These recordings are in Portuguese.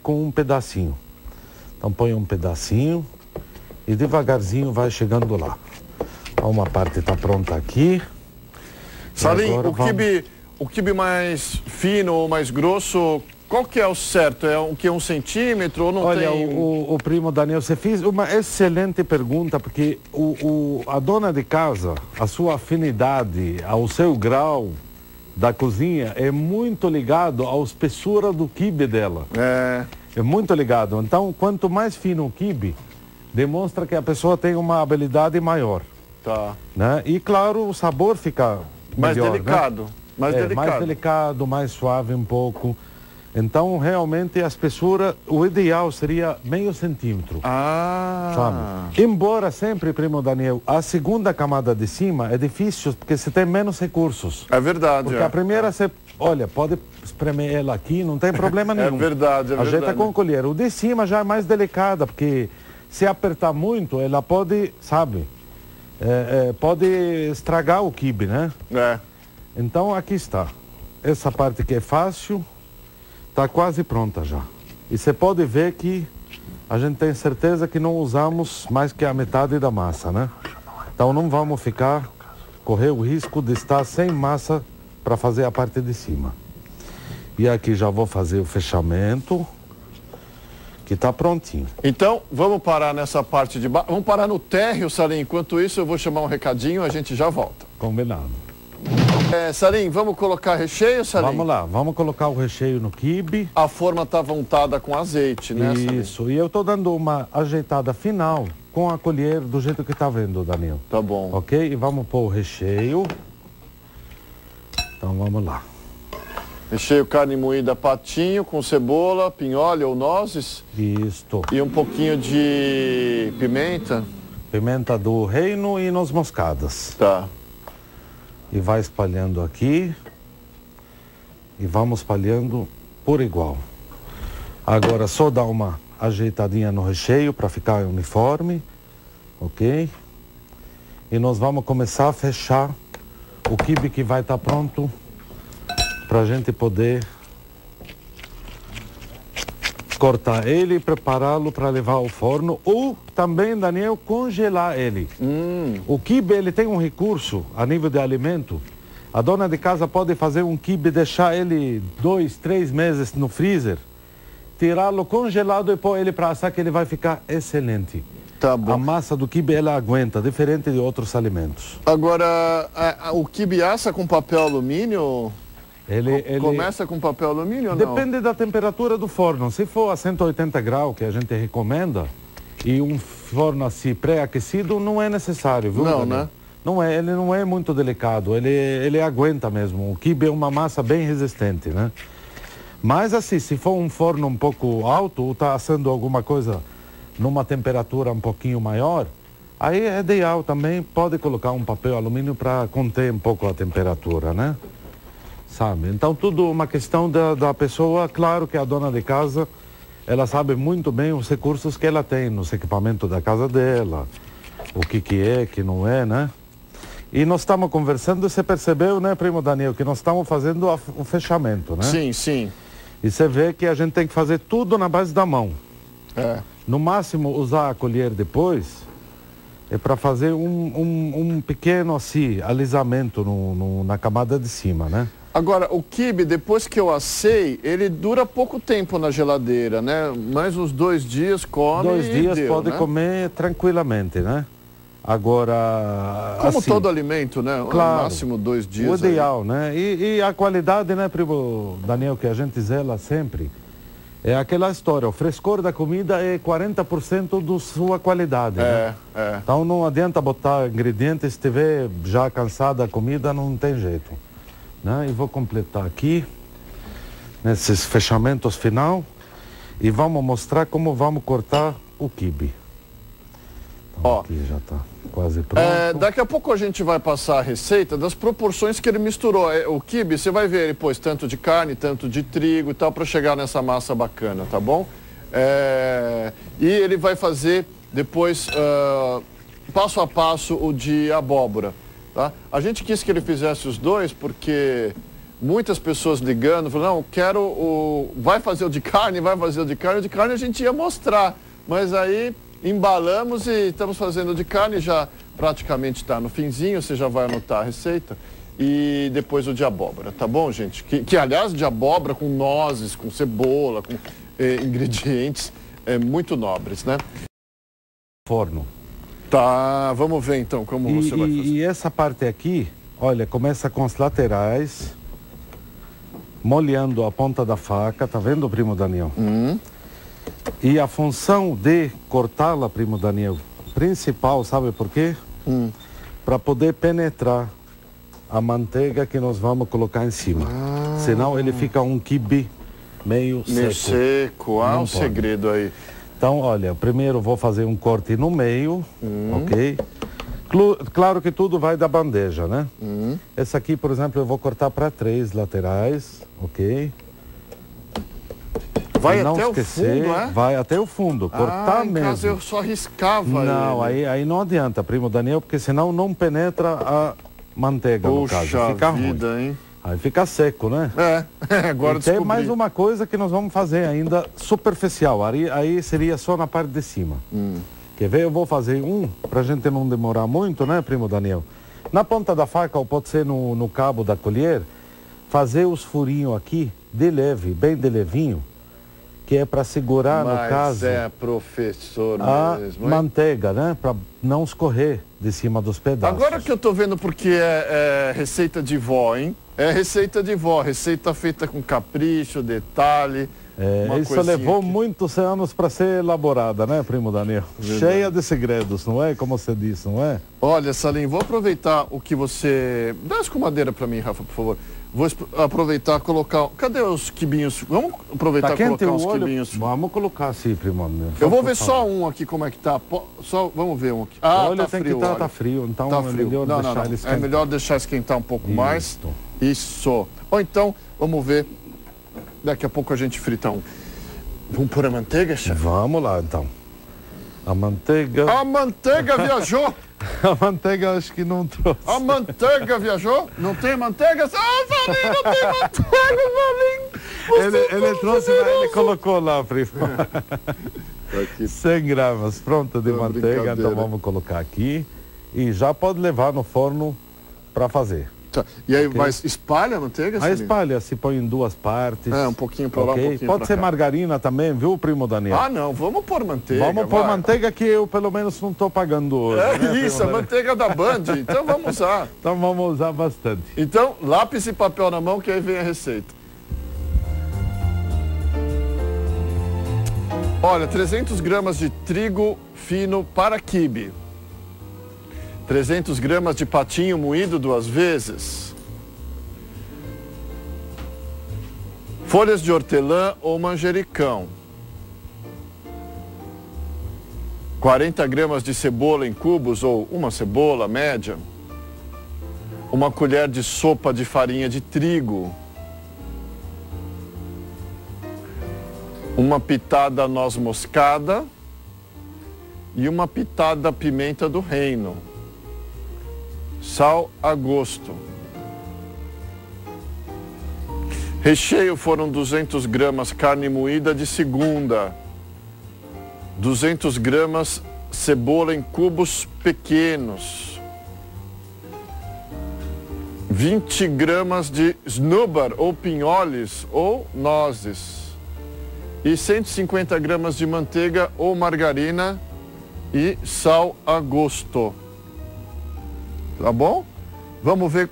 com um pedacinho. Então põe um pedacinho e devagarzinho vai chegando lá. Uma parte está pronta aqui. Salim, o quibe mais fino ou mais grosso, qual que é o certo? É o que, 1 centímetro ou não? Olha, tem... o primo Daniel, você fez uma excelente pergunta, porque a dona de casa, a sua afinidade, ao seu grau da cozinha é muito ligado à espessura do quibe dela. É muito ligado. Então, quanto mais fino o quibe, demonstra que a pessoa tem uma habilidade maior. Tá. Né? E, claro, o sabor fica mais melhor, delicado. Né? Mais delicado, mais suave um pouco. Então, realmente, a espessura, o ideal seria meio centímetro. Sabe? Embora sempre, primo Daniel, a segunda camada de cima é difícil, porque você tem menos recursos. É verdade. Porque a primeira você, olha, pode espremer ela aqui, não tem problema nenhum. É verdade, Ajeita com colher. O de cima já é mais delicada, porque se apertar muito, ela pode, sabe, pode estragar o quibe, né? Então, aqui está. Essa parte que é fácil, está quase pronta já. E você pode ver que a gente tem certeza que não usamos mais que a metade da massa, né? Então não vamos correr o risco de estar sem massa para fazer a parte de cima. E aqui já vou fazer o fechamento, que está prontinho. Então, vamos parar nessa parte de baixo. Vamos parar no térreo, Salim. Enquanto isso, eu vou chamar um recadinho e a gente já volta. Combinado. Salim, vamos colocar recheio, Salim? Vamos lá, vamos colocar o recheio no quibe. A forma está untada com azeite, né, Salim? Isso, e eu estou dando uma ajeitada final com a colher do jeito que está vendo, Daniel. Tá bom. Ok? E vamos pôr o recheio. Então vamos lá. Recheio carne moída patinho com cebola, pinhole ou nozes. Isto. E um pouquinho de pimenta. Pimenta do reino e noz moscadas. Tá. E vai espalhando aqui. E vamos espalhando por igual. Agora só dá uma ajeitadinha no recheio para ficar uniforme. Ok? E nós vamos começar a fechar o quibe que vai estar pronto para a gente poder cortar ele e prepará-lo para levar ao forno, ou também, Daniel, congelar ele. O quibe, ele tem um recurso a nível de alimento. A dona de casa pode fazer um quibe, deixar ele 2, 3 meses no freezer, tirá-lo congelado e pôr ele para assar, que ele vai ficar excelente. Tá bom. A massa do quibe, ela aguenta, diferente de outros alimentos. Agora, o quibe assa com papel alumínio? Ele começa com papel alumínio ou não? Depende da temperatura do forno. Se for a 180 graus, que a gente recomenda, e um forno assim pré-aquecido, não é necessário, viu? Não, né? Não é, ele não é muito delicado, ele aguenta mesmo. O quibe é uma massa bem resistente, né? Mas assim, se for um forno um pouco alto, ou está assando alguma coisa numa temperatura um pouquinho maior, aí é ideal também, pode colocar um papel alumínio para conter um pouco a temperatura, né? Sabe? Então, tudo uma questão da pessoa. Claro que a dona de casa, ela sabe muito bem os recursos que ela tem nos equipamentos da casa dela, o que é, que não é, né? E nós estamos conversando, e você percebeu, né, primo Daniel, que nós estamos fazendo o fechamento, né? Sim, sim. E você vê que a gente tem que fazer tudo na base da mão. No máximo, usar a colher depois, é para fazer um pequeno, assim, alisamento na camada de cima, né? Agora, o quibe, depois que eu assei, ele dura pouco tempo na geladeira, né? Mais uns 2 dias come 2 dias deu, pode né? Comer tranquilamente, né? Agora, como assim, todo alimento, né? Claro, no máximo 2 dias. O ideal, né? E a qualidade, né, primo Daniel, que a gente zela sempre, é aquela história, o frescor da comida é 40% da sua qualidade, né? Então não adianta botar ingredientes, se estiver já cansada a comida, não tem jeito. Né? E vou completar aqui, nesses fechamentos final, e vamos mostrar como vamos cortar o quibe. Então, aqui já está quase pronto. Daqui a pouco a gente vai passar a receita das proporções que ele misturou. O quibe, você vai ver, ele pôs tanto de carne, tanto de trigo e tal, para chegar nessa massa bacana, tá bom? E ele vai fazer depois, passo a passo, o de abóbora. Tá? A gente quis que ele fizesse os dois porque muitas pessoas ligando, falando, não, quero vai fazer o de carne, vai fazer o de carne. O de carne a gente ia mostrar, mas aí embalamos e estamos fazendo o de carne, já praticamente está no finzinho, você já vai anotar a receita. E depois o de abóbora, tá bom, gente? Que aliás, de abóbora com nozes, com cebola, com ingredientes muito nobres, né? Forno. Tá, vamos ver então como você vai fazer. E essa parte aqui, olha, começa com as laterais, molhando a ponta da faca, tá vendo, primo Daniel? E a função de cortá-la, primo Daniel, principal, sabe por quê? Para poder penetrar a manteiga que nós vamos colocar em cima. Senão ele fica um quibe meio seco. Um segredo aí. Então, olha, primeiro vou fazer um corte no meio, ok? Claro que tudo vai da bandeja, né? Essa aqui, por exemplo, eu vou cortar para 3 laterais, ok? Vai não até esquecer, o fundo, é? Vai até o fundo, cortar em mesmo. caso eu só riscava não, ele. aí não adianta, primo Daniel, porque senão não penetra a manteiga, no caso. Fica vida, ruim. Hein? Aí fica seco, né? Agora e tem mais uma coisa que nós vamos fazer ainda superficial. Aí seria só na parte de cima. Quer ver? Eu vou fazer pra gente não demorar muito, né, primo Daniel? Na ponta da faca, ou pode ser no cabo da colher, fazer os furinhos aqui de leve, bem de levinho, que é para segurar, no caso, professor a mesmo, manteiga, né? Para não escorrer de cima dos pedaços. Agora que eu tô vendo porque é receita de vó, hein? É receita de vó, receita feita com capricho, detalhe. Isso levou muitos anos para ser elaborada, né, primo Daniel? Verdade. Cheia de segredos, não é? Como você disse, não é? Olha, Salim, vou aproveitar o que você... Dá a escumadeira para mim, Rafa, por favor. Vou aproveitar, colocar... Cadê os quibinhos? Vamos aproveitar e colocar os quibinhos. Vamos colocar assim, primo Daniel. Eu vou ver só um aqui, como é que tá. Vamos ver um aqui. Olha, tá frio. Tá frio, então tá é melhor deixar ele esquentar. É melhor deixar esquentar um pouco mais. Isso. Ou então, vamos ver. Daqui a pouco a gente frita um. Vamos pôr a manteiga, chefe? Vamos lá, então. A manteiga... A manteiga viajou! A manteiga acho que não trouxe. A manteiga viajou? Não tem manteiga? Salim, não tem manteiga, Salim! Ele trouxe, mas ele colocou lá, primo. 100 gramas, pronto, de manteiga. Então vamos colocar aqui. E já pode levar no forno para fazer. Tá. E aí, mas espalha a manteiga? Aí espalha, se põe em 2 partes. Um pouquinho para lá, um pouquinho Pode ser cá. Margarina também, viu, primo Daniel? Ah, não, vamos pôr manteiga. Vamos pôr manteiga que eu, pelo menos, não estou pagando hoje. Isso, a manteiga da Band. Então vamos usar. Então vamos usar bastante. Então, lápis e papel na mão, que aí vem a receita. Olha, 300 gramas de trigo fino para quibe. 300 gramas de patinho moído 2 vezes. Folhas de hortelã ou manjericão. 40 gramas de cebola em cubos ou uma cebola média. 1 colher de sopa de farinha de trigo. 1 pitada noz moscada. E 1 pitada pimenta do reino. Sal a gosto. Recheio foram 200 gramas carne moída de segunda. 200 gramas cebola em cubos pequenos. 20 gramas de snoobar ou pinholes ou nozes. E 150 gramas de manteiga ou margarina e sal a gosto. Tá bom? Vamos ver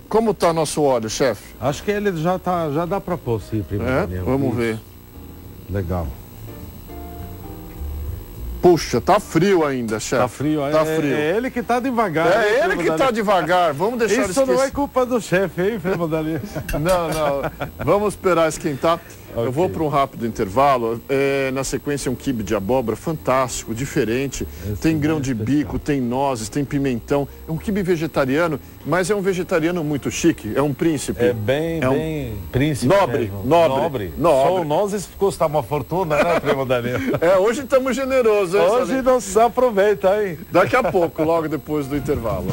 como tá nosso óleo, chefe. Acho que ele já dá para pôr, sim, primo Daniel. Vamos ver. Legal. Puxa, tá frio ainda, chefe. Tá frio, tá frio. É ele que tá devagar. É ele que tá devagar. Vamos deixar ele Isso não é culpa do chefe, hein, primo Daniel? Não. Vamos esperar esquentar. Okay. Eu vou para um rápido intervalo. Na sequência, um quibe de abóbora fantástico, diferente. Tem grão de bico, tem nozes, tem pimentão. É um quibe vegetariano, mas é um vegetariano muito chique. É um príncipe. É bem príncipe. Nobre. Só nozes custa uma fortuna, né, primo Daniel? Hoje estamos generosos, hein? Hoje não se aproveita, hein? Daqui a pouco, logo depois do intervalo.